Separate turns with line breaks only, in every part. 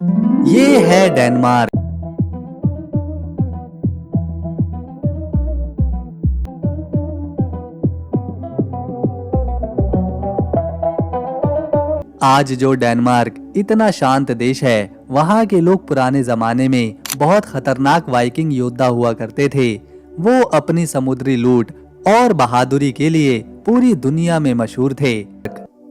ये है डेनमार्क। आज जो डेनमार्क इतना शांत देश है, वहाँ के लोग पुराने जमाने में बहुत खतरनाक वाइकिंग योद्धा हुआ करते थे। वो अपनी समुद्री लूट और बहादुरी के लिए पूरी दुनिया में मशहूर थे।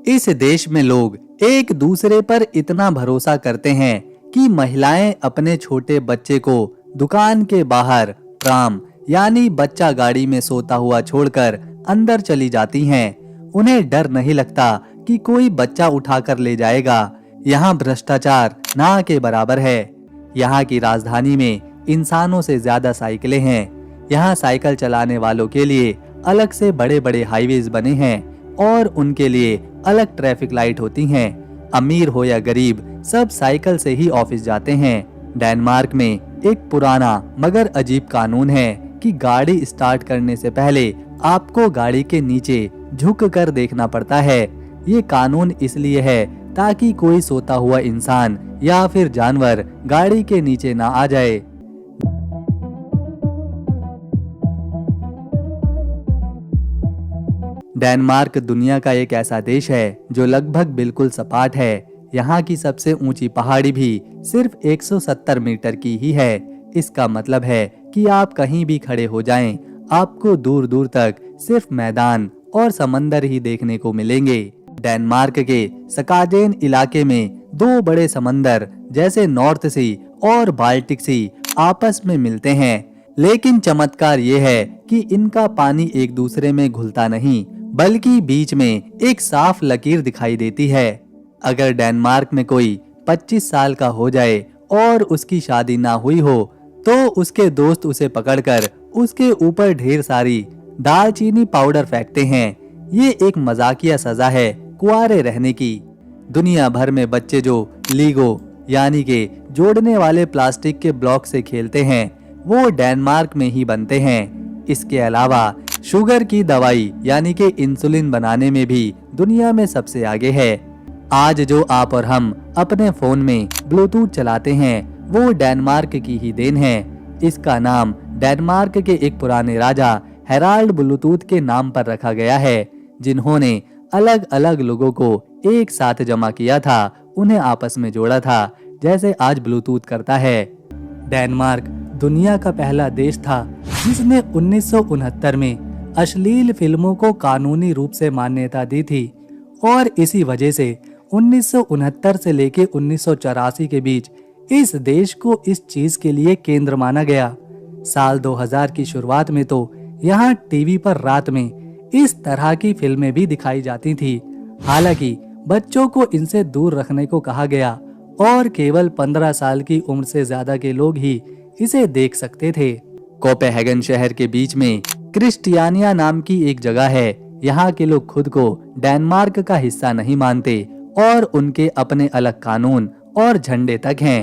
इस देश में लोग एक दूसरे पर इतना भरोसा करते हैं कि महिलाएं अपने छोटे बच्चे को दुकान के बाहर प्राम यानी बच्चा गाड़ी में सोता हुआ छोड़कर अंदर चली जाती हैं। उन्हें डर नहीं लगता कि कोई बच्चा उठाकर ले जाएगा। यहाँ भ्रष्टाचार ना के बराबर है। यहाँ की राजधानी में इंसानों से ज्यादा साइकिलें हैं। यहाँ साइकिल चलाने वालों के लिए अलग से बड़े बड़े हाईवेज बने हैं और उनके लिए अलग ट्रैफिक लाइट होती हैं। अमीर हो या गरीब, सब साइकिल से ही ऑफिस जाते हैं। डेनमार्क में एक पुराना मगर अजीब कानून है कि गाड़ी स्टार्ट करने से पहले आपको गाड़ी के नीचे झुक कर देखना पड़ता है। ये कानून इसलिए है ताकि कोई सोता हुआ इंसान या फिर जानवर गाड़ी के नीचे ना आ जाए। डेनमार्क दुनिया का एक ऐसा देश है जो लगभग बिल्कुल सपाट है। यहाँ की सबसे ऊंची पहाड़ी भी सिर्फ 170 मीटर की ही है। इसका मतलब है कि आप कहीं भी खड़े हो जाएं, आपको दूर दूर तक सिर्फ मैदान और समंदर ही देखने को मिलेंगे। डेनमार्क के सकाजेन इलाके में दो बड़े समंदर जैसे नॉर्थ सी और बाल्टिक सी आपस में मिलते हैं, लेकिन चमत्कार ये है कि इनका पानी एक दूसरे में घुलता नहीं, बल्कि बीच में एक साफ लकीर दिखाई देती है। अगर डेनमार्क में कोई 25 साल का हो जाए और उसकी शादी ना हुई हो, तो उसके दोस्त उसे पकड़कर उसके ऊपर ढेर सारी दालचीनी पाउडर फेंकते हैं। ये एक मजाकिया सजा है कुंवारे रहने की। दुनिया भर में बच्चे जो लीगो यानी के जोड़ने वाले प्लास्टिक के ब्लॉक से खेलते हैं, वो डेनमार्क में ही बनते हैं। इसके अलावा शुगर की दवाई यानी कि इंसुलिन बनाने में भी दुनिया में सबसे आगे है। आज जो आप और हम अपने फोन में ब्लूटूथ चलाते हैं, वो डेनमार्क की ही देन है। इसका नाम डेनमार्क के एक पुराने राजा हेराल्ड ब्लूटूथ के नाम पर रखा गया है, जिन्होंने अलग अलग लोगों को एक साथ जमा किया था, उन्हें आपस में जोड़ा था, जैसे आज ब्लूटूथ करता है। डेनमार्क दुनिया का पहला देश था जिसने 1969 में अश्लील फिल्मों को कानूनी रूप से मान्यता दी थी और इसी वजह से 1969 से लेकर 1984 के बीच इस देश को इस चीज के लिए केंद्र माना गया। साल 2000 की शुरुआत में तो यहाँ टीवी पर रात में इस तरह की फिल्में भी दिखाई जाती थी। हालांकि बच्चों को इनसे दूर रखने को कहा गया और केवल 15 साल की उम्र से ज्यादा के लोग ही इसे देख सकते थे। कोपेनहेगन शहर के बीच में क्रिस्टियानिया नाम की एक जगह है। यहाँ के लोग खुद को डेनमार्क का हिस्सा नहीं मानते और उनके अपने अलग कानून और झंडे तक हैं।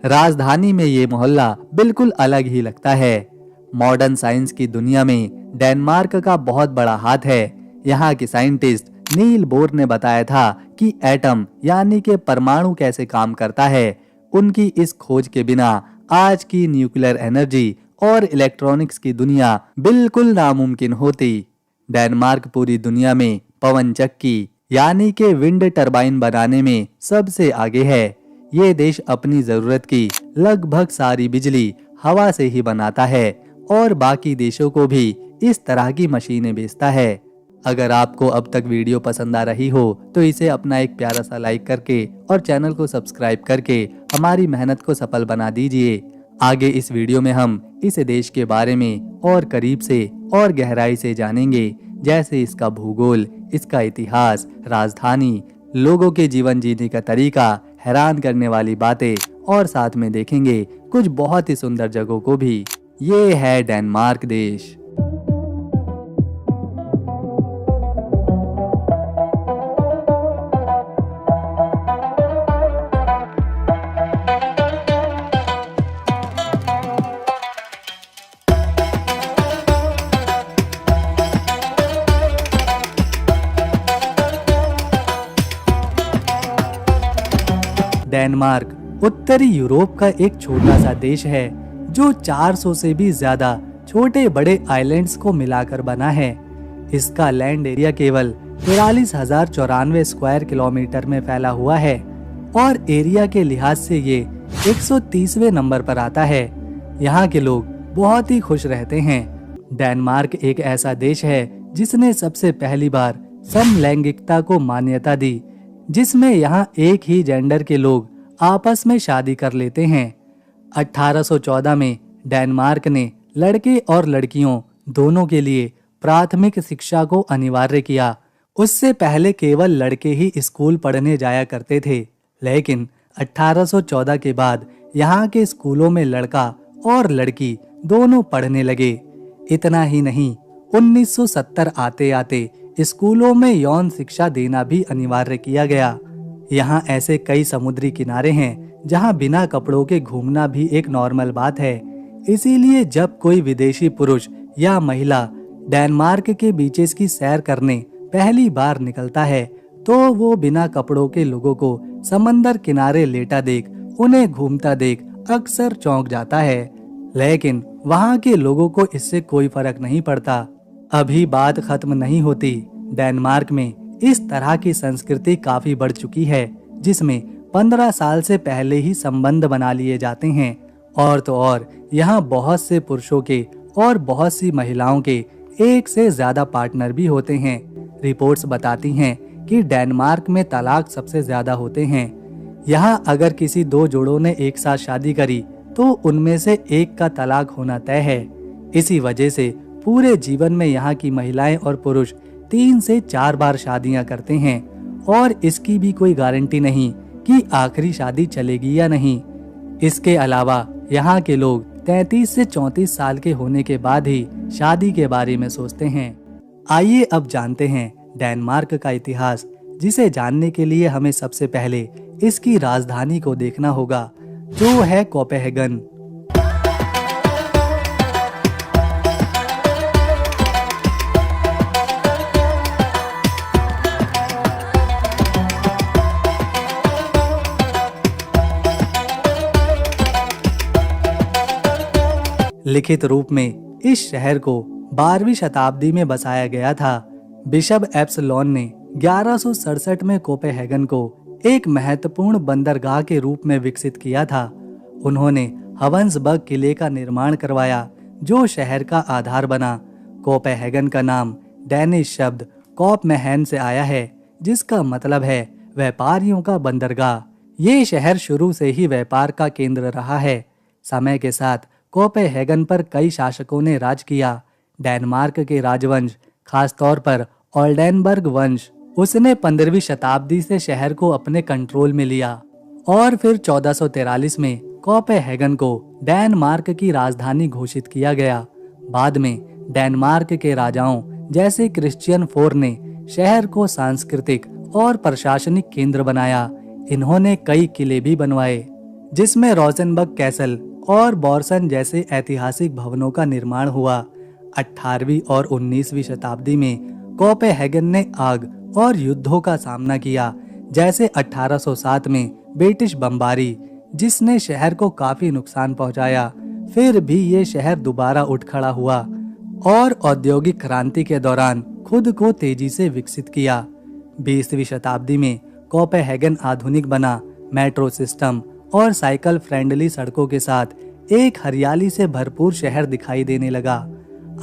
राजधानी में ये मोहल्ला बिल्कुल अलग ही लगता है। मॉडर्न साइंस की दुनिया में डेनमार्क का बहुत बड़ा हाथ है। यहाँ के साइंटिस्ट नील बोर ने बताया था कि एटम यानी कि परमाणु कैसे काम करता है। उनकी इस खोज के बिना आज की न्यूक्लियर एनर्जी और इलेक्ट्रॉनिक्स की दुनिया बिल्कुल नामुमकिन होती। डेनमार्क पूरी दुनिया में पवन चक्की यानी कि विंड टरबाइन बनाने में सबसे आगे है। ये देश अपनी जरूरत की लगभग सारी बिजली हवा से ही बनाता है और बाकी देशों को भी इस तरह की मशीनें बेचता है। अगर आपको अब तक वीडियो पसंद आ रही हो तो इसे अपना एक प्यारा सा लाइक करके और चैनल को सब्सक्राइब करके हमारी मेहनत को सफल बना दीजिए। आगे इस वीडियो में हम इस देश के बारे में और करीब से और गहराई से जानेंगे, जैसे इसका भूगोल, इसका इतिहास, राजधानी, लोगों के जीवन जीने का तरीका, हैरान करने वाली बातें और साथ में देखेंगे कुछ बहुत ही सुंदर जगहों को भी। ये है डेनमार्क देश। डेनमार्क उत्तरी यूरोप का एक छोटा सा देश है जो 400 से भी ज्यादा छोटे बड़े आइलैंड्स को मिलाकर बना है। इसका लैंड एरिया केवल 43,094 स्क्वायर किलोमीटर में फैला हुआ है और एरिया के लिहाज से ये 130वें नंबर पर आता है। यहाँ के लोग बहुत ही खुश रहते हैं। डेनमार्क एक ऐसा देश है जिसने सबसे पहली बार समलैंगिकता को मान्यता दी, जिसमें यहाँ एक ही जेंडर के लोग आपस में शादी कर लेते हैं। 1814 में डेनमार्क ने लड़के और लड़कियों दोनों के लिए प्राथमिक शिक्षा को अनिवार्य किया। उससे पहले केवल लड़के ही स्कूल पढ़ने जाया करते थे, लेकिन 1814 के बाद यहाँ के स्कूलों में लड़का और लड़की दोनों पढ़ने लगे। इतना ही नहीं, 1970 आते आते स्कूलों में यौन शिक्षा देना भी अनिवार्य किया गया। यहाँ ऐसे कई समुद्री किनारे हैं जहाँ बिना कपड़ों के घूमना भी एक नॉर्मल बात है। इसीलिए जब कोई विदेशी पुरुष या महिला डेनमार्क के बीचेस की सैर करने पहली बार निकलता है तो वो बिना कपड़ों के लोगों को समंदर किनारे लेटा देख, उन्हें घूमता देख अक्सर चौंक जाता है। लेकिन वहाँ के लोगों को इससे कोई फर्क नहीं पड़ता। अभी बात खत्म नहीं होती। डेनमार्क में इस तरह की संस्कृति काफी बढ़ चुकी है, जिसमें 15 साल से पहले ही संबंध बना लिए जाते हैं। और तो और यहाँ बहुत से पुरुषों के और बहुत सी महिलाओं के एक से ज्यादा पार्टनर भी होते हैं। रिपोर्ट्स बताती हैं कि डेनमार्क में तलाक सबसे ज्यादा होते हैं। यहाँ अगर किसी दो जोड़ों ने एक साथ शादी करी तो उनमें से एक का तलाक होना तय है। इसी वजह से पूरे जीवन में यहाँ की महिलाएं और पुरुष 3 से 4 बार शादियां करते हैं और इसकी भी कोई गारंटी नहीं कि आखिरी शादी चलेगी या नहीं। इसके अलावा यहाँ के लोग 33 से 34 साल के होने के बाद ही शादी के बारे में सोचते हैं। आइए अब जानते हैं डेनमार्क का इतिहास, जिसे जानने के लिए हमें सबसे पहले इसकी राजधानी को देखना होगा, जो है कोपेनहेगन। लिखित रूप में इस शहर को 12वीं शताब्दी में बसाया गया था। बिशप एप्सलॉन ने 1167 में कोपेनहेगन को एक महत्वपूर्ण बंदरगाह के रूप में विकसित किया था। उन्होंने हवंसबर्ग किले का निर्माण करवाया, जो शहर का आधार बना। कोपेनहेगन का नाम डैनिश शब्द कॉपमेहन से आया है, जिसका मतलब है व्यापारियों का बंदरगाह। ये शहर शुरू से ही व्यापार का केंद्र रहा है। समय के साथ कोपेनहेगन पर कई शासकों ने राज किया। डेनमार्क के राजवंश, खासतौर पर ओल्डेनबर्ग वंश, उसने 15वीं शताब्दी से शहर को अपने कंट्रोल में लिया और फिर 1443 में कोपेनहेगन को डेनमार्क की राजधानी घोषित किया गया। बाद में डेनमार्क के राजाओं जैसे क्रिश्चियन IV ने शहर को सांस्कृतिक और प्रशासनिक केंद्र बनाया। इन्होंने कई किले भी बनवाए, जिसमें रोसेनबर्ग कैसल और बोर्सन जैसे ऐतिहासिक भवनों का निर्माण हुआ। 18वीं और 19वीं शताब्दी में कोपेनहेगन ने आग और युद्धों का सामना किया, जैसे 1807 में ब्रिटिश बमबारी, जिसने शहर को काफी नुकसान पहुंचाया। फिर भी ये शहर दोबारा उठ खड़ा हुआ और औद्योगिक क्रांति के दौरान खुद को तेजी से विकसित किया। 20वीं शताब्दी में कोपेनहेगन आधुनिक बना। मेट्रो सिस्टम और साइकिल फ्रेंडली सड़कों के साथ एक हरियाली से भरपूर शहर दिखाई देने लगा।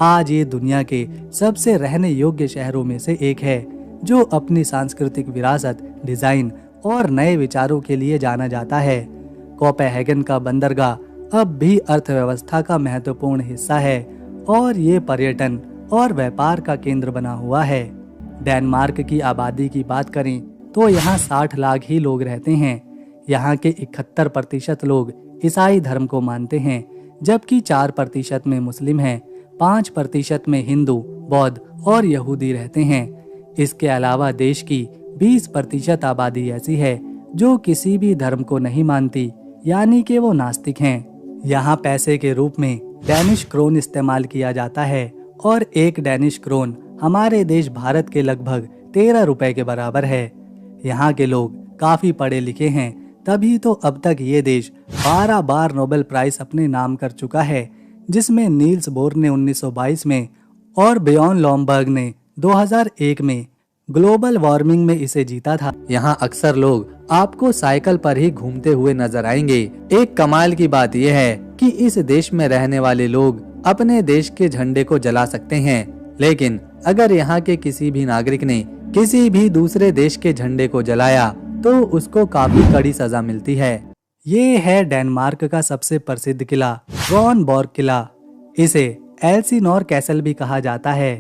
आज ये दुनिया के सबसे रहने योग्य शहरों में से एक है, जो अपनी सांस्कृतिक विरासत, डिजाइन और नए विचारों के लिए जाना जाता है। कोपेनहेगन का बंदरगाह अब भी अर्थव्यवस्था का महत्वपूर्ण हिस्सा है और ये पर्यटन और व्यापार का केंद्र बना हुआ है। डेनमार्क की आबादी की बात करें तो यहाँ 60 लाख ही लोग रहते हैं। यहाँ के 71% लोग ईसाई धर्म को मानते हैं, जबकि 4% में मुस्लिम हैं, 5% में हिंदू, बौद्ध और यहूदी रहते हैं। इसके अलावा देश की 20% आबादी ऐसी है जो किसी भी धर्म को नहीं मानती, यानी कि वो नास्तिक हैं। यहाँ पैसे के रूप में डैनिश क्रोन इस्तेमाल किया जाता है और एक डैनिश क्रोन हमारे देश भारत के लगभग 13 रुपए के बराबर है। यहाँ के लोग काफी पढ़े लिखे हैं, तभी तो अब तक ये देश 12 बार नोबेल प्राइज अपने नाम कर चुका है, जिसमें नील्स बोर ने 1922 में और बियॉन लॉम्बर्ग ने 2001 में ग्लोबल वार्मिंग में इसे जीता था। यहाँ अक्सर लोग आपको साइकिल पर ही घूमते हुए नजर आएंगे। एक कमाल की बात यह है कि इस देश में रहने वाले लोग अपने देश के झंडे को जला सकते हैं, लेकिन अगर यहाँ के किसी भी नागरिक ने किसी भी दूसरे देश के झंडे को जलाया तो उसको काफी कड़ी सजा मिलती है। ये है डेनमार्क का सबसे प्रसिद्ध किला, क्रोनबॉर्ग किला। इसे एल्सिनोर कैसल भी कहा जाता है।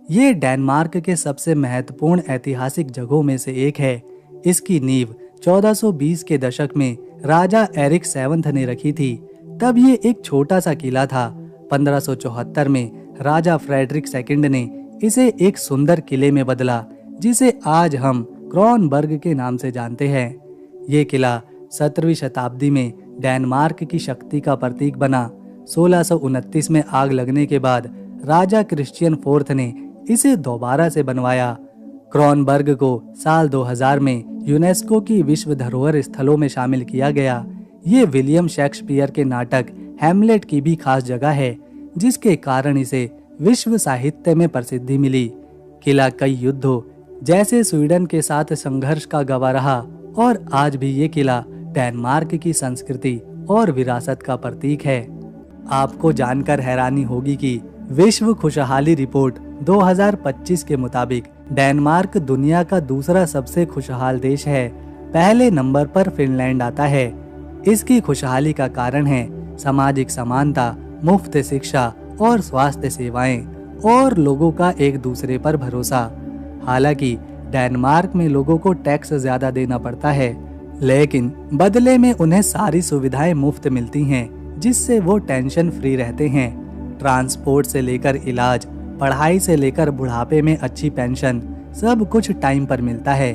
ये डेनमार्क के सबसे महत्वपूर्ण ऐतिहासिक जगहों में से एक है। इसकी नींव 1420 के दशक में राजा एरिक 7 ने रखी थी। तब ये एक छोटा सा किला था। 1574 में राजा फ्रेडरिक II ने इसे एक सुंदर किले में बदला, जिसे आज हम क्रोनबर्ग के नाम से जानते हैं। ये किला 17वीं शताब्दी में डेनमार्क की शक्ति का प्रतीक बना। 1629 में आग लगने के बाद राजा क्रिश्चियन IV ने इसे दोबारा से बनवाया। क्रोनबर्ग को साल 2000 में यूनेस्को की विश्व धरोहर स्थलों में शामिल किया गया। ये विलियम शेक्सपियर के नाटक हैमलेट की भी खास जगह है, जिसके कारण इसे विश्व साहित्य में प्रसिद्धि मिली। किला कई युद्धों जैसे स्वीडन के साथ संघर्ष का गवाह रहा और आज भी ये किला डेनमार्क की संस्कृति और विरासत का प्रतीक है। आपको जानकर हैरानी होगी कि विश्व खुशहाली रिपोर्ट 2025 के मुताबिक डेनमार्क दुनिया का दूसरा सबसे खुशहाल देश है। पहले नंबर पर फिनलैंड आता है। इसकी खुशहाली का कारण है सामाजिक समानता, मुफ्त शिक्षा और स्वास्थ्य सेवाएं और लोगों का एक दूसरे पर भरोसा। हालांकि डेनमार्क में लोगों को टैक्स ज्यादा देना पड़ता है, लेकिन बदले में उन्हें सारी सुविधाएं मुफ्त मिलती हैं, जिससे वो टेंशन फ्री रहते हैं। ट्रांसपोर्ट से लेकर इलाज, पढ़ाई से लेकर बुढ़ापे में अच्छी पेंशन, सब कुछ टाइम पर मिलता है।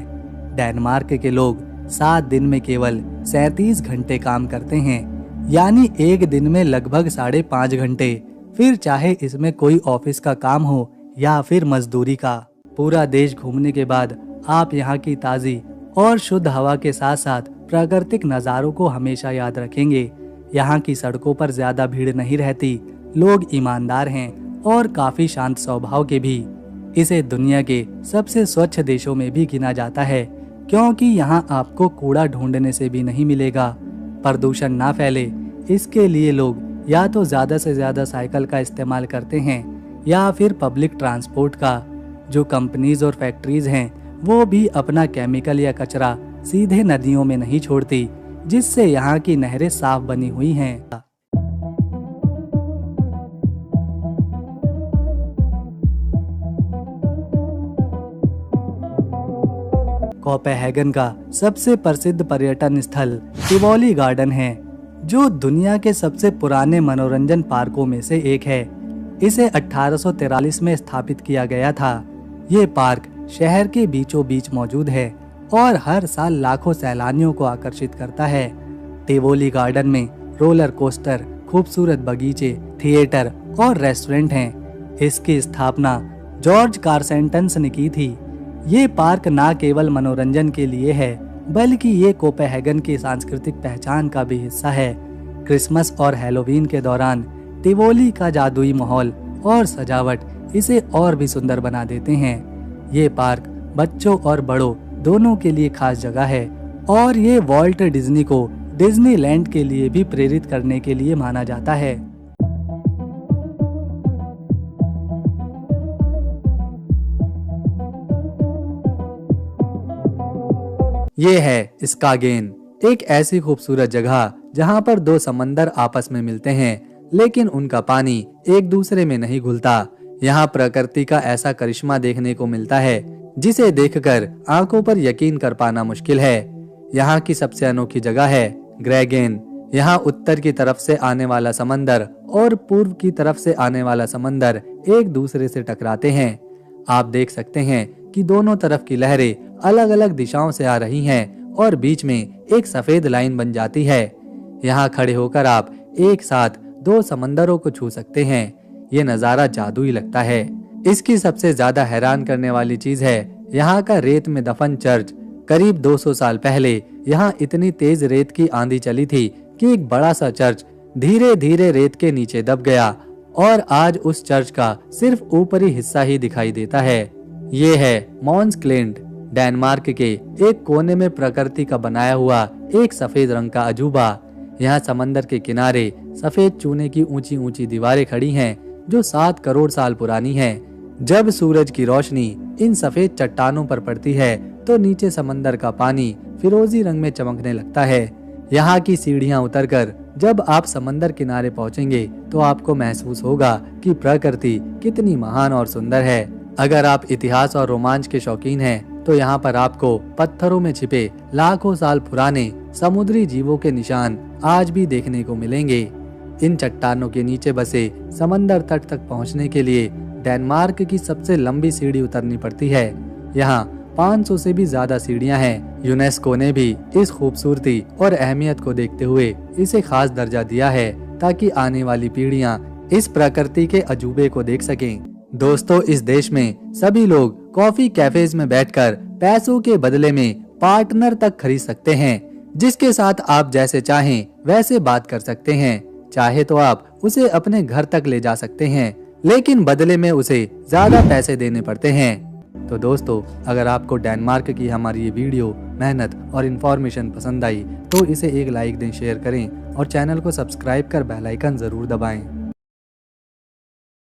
डेनमार्क के लोग 7 दिन में केवल 37 घंटे काम करते हैं, यानी एक दिन में लगभग 5.5 घंटे। फिर चाहे इसमें कोई ऑफिस का काम हो या फिर मजदूरी का। पूरा देश घूमने के बाद आप यहाँ की ताज़ी और शुद्ध हवा के साथ साथ प्राकृतिक नज़ारों को हमेशा याद रखेंगे। यहाँ की सड़कों पर ज्यादा भीड़ नहीं रहती, लोग ईमानदार हैं और काफी शांत स्वभाव के भी। इसे दुनिया के सबसे स्वच्छ देशों में भी गिना जाता है, क्योंकि यहाँ आपको कूड़ा ढूंढने से भी नहीं मिलेगा। प्रदूषण ना फैले, इसके लिए लोग या तो ज्यादा से ज्यादा साइकिल का इस्तेमाल करते हैं या फिर पब्लिक ट्रांसपोर्ट का। जो कंपनीज और फैक्ट्रीज हैं वो भी अपना केमिकल या कचरा सीधे नदियों में नहीं छोड़ती, जिससे यहाँ की नहरें साफ बनी हुई हैं। कोपेनहेगन का सबसे प्रसिद्ध पर्यटन स्थल टिवोली गार्डन है, जो दुनिया के सबसे पुराने मनोरंजन पार्कों में से एक है। इसे 1843 में स्थापित किया गया था। ये पार्क शहर के बीचों बीच मौजूद है और हर साल लाखों सैलानियों को आकर्षित करता है। टिवोली गार्डन में रोलर कोस्टर, खूबसूरत बगीचे, थिएटर और रेस्टोरेंट हैं। इसकी स्थापना जॉर्ज कार्सेंटन्स ने की थी। ये पार्क न केवल मनोरंजन के लिए है, बल्कि ये कोपेनहेगन की सांस्कृतिक पहचान का भी हिस्सा है। क्रिसमस और हैलोवीन के दौरान टिवोली का जादुई माहौल और सजावट इसे और भी सुंदर बना देते हैं। ये पार्क बच्चों और बड़ों दोनों के लिए खास जगह है और ये वॉल्ट डिज्नी को डिज्नीलैंड के लिए भी प्रेरित करने के लिए माना जाता है। ये है स्कागेन, एक ऐसी खूबसूरत जगह जहाँ पर 2 समंदर आपस में मिलते हैं, लेकिन उनका पानी एक दूसरे में नहीं घुलता। यहाँ प्रकृति का ऐसा करिश्मा देखने को मिलता है जिसे देखकर आंखों पर यकीन कर पाना मुश्किल है। यहाँ की सबसे अनोखी जगह है ग्रेगेन। यहाँ उत्तर की तरफ से आने वाला समंदर और पूर्व की तरफ से आने वाला समंदर एक दूसरे से टकराते हैं। आप देख सकते हैं कि दोनों तरफ की लहरें अलग अलग दिशाओं से आ रही हैं और बीच में एक सफेद लाइन बन जाती है। यहाँ खड़े होकर आप एक साथ 2 समंदरों को छू सकते हैं। ये नज़ारा जादुई लगता है। इसकी सबसे ज्यादा हैरान करने वाली चीज है यहाँ का रेत में दफन चर्च। करीब 200 साल पहले यहाँ इतनी तेज रेत की आंधी चली थी कि एक बड़ा सा चर्च धीरे धीरे रेत के नीचे दब गया और आज उस चर्च का सिर्फ ऊपरी हिस्सा ही दिखाई देता है। ये है मॉन्स क्लिंट, डेनमार्क के एक कोने में प्रकृति का बनाया हुआ एक सफेद रंग का अजूबा। यहाँ समंदर के किनारे सफेद चूने की ऊंची ऊंची दीवारें खड़ी हैं जो 7 करोड़ साल पुरानी हैं। जब सूरज की रोशनी इन सफेद चट्टानों पर पड़ती है तो नीचे समंदर का पानी फिरोजी रंग में चमकने लगता है। यहाँ की सीढ़ियाँ उतरकर जब आप समंदर किनारे पहुँचेंगे तो आपको महसूस होगा कि प्रकृति कितनी महान और सुंदर है। अगर आप इतिहास और रोमांच के शौकीन हैं तो यहाँ पर आपको पत्थरों में छिपे लाखों साल पुराने समुद्री जीवों के निशान आज भी देखने को मिलेंगे। इन चट्टानों के नीचे बसे समंदर तट तक पहुँचने के लिए डेनमार्क की सबसे लंबी सीढ़ी उतरनी पड़ती है। यहाँ 500 से भी ज्यादा सीढ़ियाँ हैं। यूनेस्को ने भी इस खूबसूरती और अहमियत को देखते हुए इसे खास दर्जा दिया है ताकि आने वाली पीढ़ियाँ इस प्रकृति के अजूबे को देख सकें। दोस्तों, इस देश में सभी लोग कॉफी कैफेज में बैठकर पैसों के बदले में पार्टनर तक खरीद सकते हैं, जिसके साथ आप जैसे चाहें वैसे बात कर सकते हैं। चाहे तो आप उसे अपने घर तक ले जा सकते हैं, लेकिन बदले में उसे ज्यादा पैसे देने पड़ते हैं। तो दोस्तों, अगर आपको डेनमार्क की हमारी ये वीडियो, मेहनत और इन्फॉर्मेशन पसंद आई तो इसे एक लाइक दें, शेयर करें और चैनल को सब्सक्राइब कर बेल आइकन जरूर दबाएं।